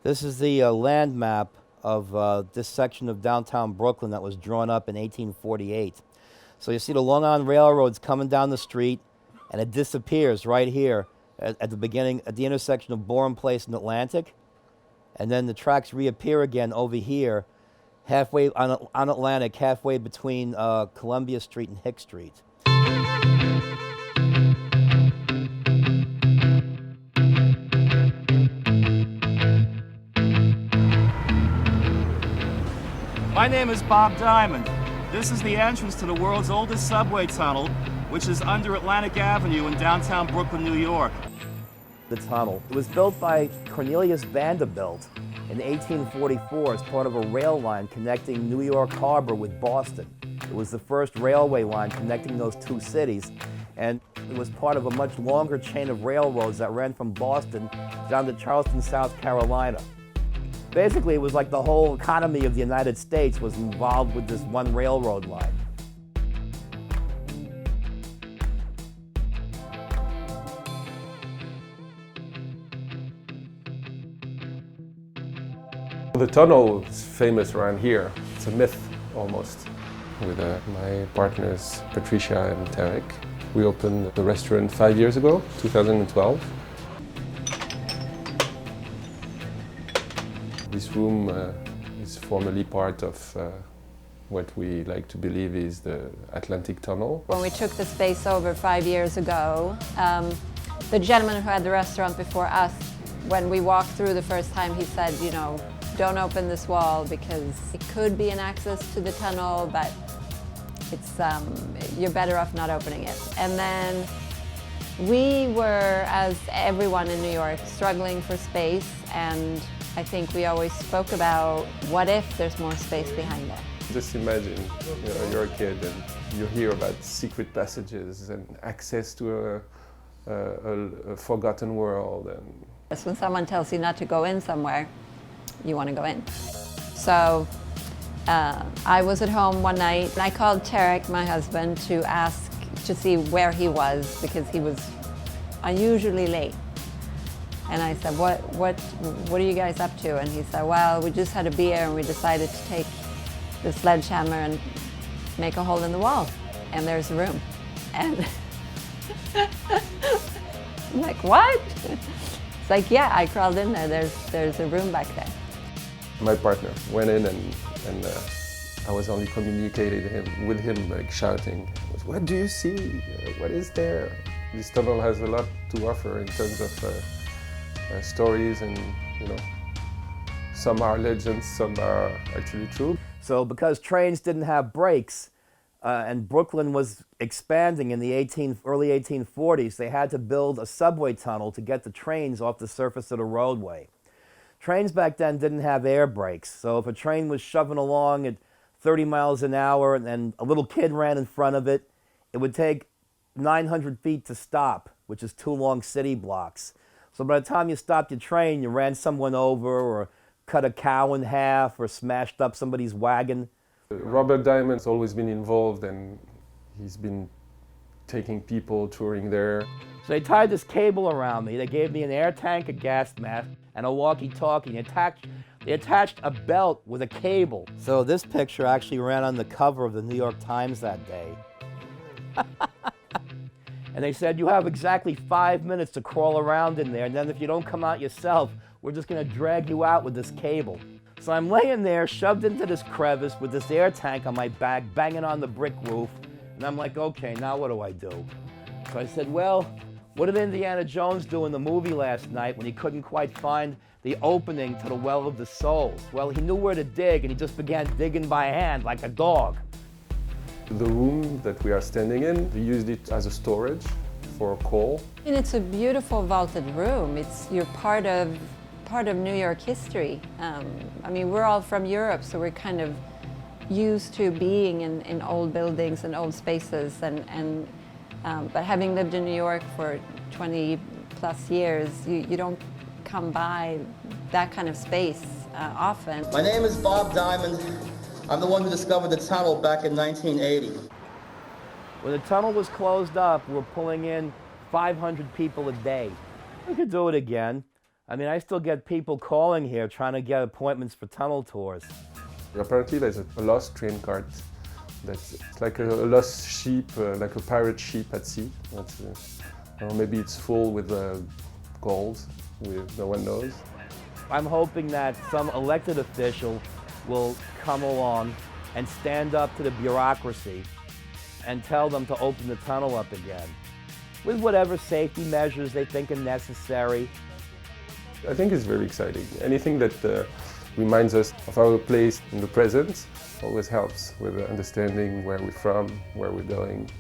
This is the land map of this section of downtown Brooklyn that was drawn up in 1848. So you see the Long Island Railroad's coming down the street, and it disappears right here at the beginning, at the intersection of Bourne Place and Atlantic. And then the tracks reappear again over here, halfway on Atlantic, halfway between Columbia Street and Hick Street. My name is Bob Diamond. This is the entrance to the world's oldest subway tunnel, which is under Atlantic Avenue in downtown Brooklyn, New York. The tunnel. It was built by Cornelius Vanderbilt in 1844 as part of a rail line connecting New York Harbor with Boston. It was the first railway line connecting those two cities, and it was part of a much longer chain of railroads that ran from Boston down to Charleston, South Carolina. Basically, it was like the whole economy of the United States was involved with this one railroad line. The tunnel is famous around here. It's a myth, almost. With my partners, Patricia and Tarek. We opened the restaurant 5 years ago, 2012. This room is formerly part of what we like to believe is the Atlantic Tunnel. When we took the space over 5 years ago, the gentleman who had the restaurant before us, when we walked through the first time, he said, you know, don't open this wall because it could be an access to the tunnel, but it's, you're better off not opening it. And then we were, as everyone in New York, struggling for space, and I think we always spoke about what if there's more space behind it. Just imagine, you know, you're a kid and you hear about secret passages and access to a forgotten world. And when someone tells you not to go in somewhere, you want to go in. So I was at home one night and I called Tarek, my husband, to ask to see where he was because he was unusually late. And I said, what are you guys up to? And he said, well, we just had a beer and we decided to take the sledgehammer and make a hole in the wall. And there's a room. And I'm like, what? It's like, yeah, I crawled in there. There's a room back there. my partner went in and I was only communicating with him, like shouting, what do you see? What is there? This tunnel has a lot to offer in terms of stories, and some are legends, some are actually true. So because trains didn't have brakes, and Brooklyn was expanding in the early 1840s, they had to build a subway tunnel to get the trains off the surface of the roadway. Trains back then didn't have air brakes, so if a train was shoving along at 30 miles an hour and then a little kid ran in front of it, it would take 900 feet to stop, which is 2 long city blocks. So by the time you stopped your train, you ran someone over or cut a cow in half or smashed up somebody's wagon. Robert Diamond's always been involved, and he's been taking people touring there. So they tied this cable around me. They gave me an air tank, a gas mask, and a walkie-talkie. They attached a belt with a cable. So this picture actually ran on the cover of the New York Times that day. And they said, you have exactly 5 minutes to crawl around in there, and then if you don't come out yourself, we're just gonna drag you out with this cable. So I'm laying there, shoved into this crevice with this air tank on my back, banging on the brick roof, and I'm like, okay, now what do I do? So I said, well, what did Indiana Jones do in the movie last night when he couldn't quite find the opening to the Well of the Souls? Well, he knew where to dig, and he just began digging by hand like a dog. The room that we are standing in, we used it as a storage for coal. And it's a beautiful vaulted room. You're part of New York history. I mean, we're all from Europe, so we're kind of used to being in old buildings and old spaces, but having lived in New York for 20 plus years, you don't come by that kind of space often. My name is Bob Diamond. I'm the one who discovered the tunnel back in 1980. When the tunnel was closed up, we were pulling in 500 people a day. We could do it again. I mean, I still get people calling here trying to get appointments for tunnel tours. Apparently there's a lost train cart. It's like a lost sheep, like a pirate sheep at sea. Maybe it's full with gold, no one knows. I'm hoping that some elected official will come along and stand up to the bureaucracy and tell them to open the tunnel up again, with whatever safety measures they think are necessary. I think it's very exciting. Anything that reminds us of our place in the present always helps with understanding where we're from, where we're going.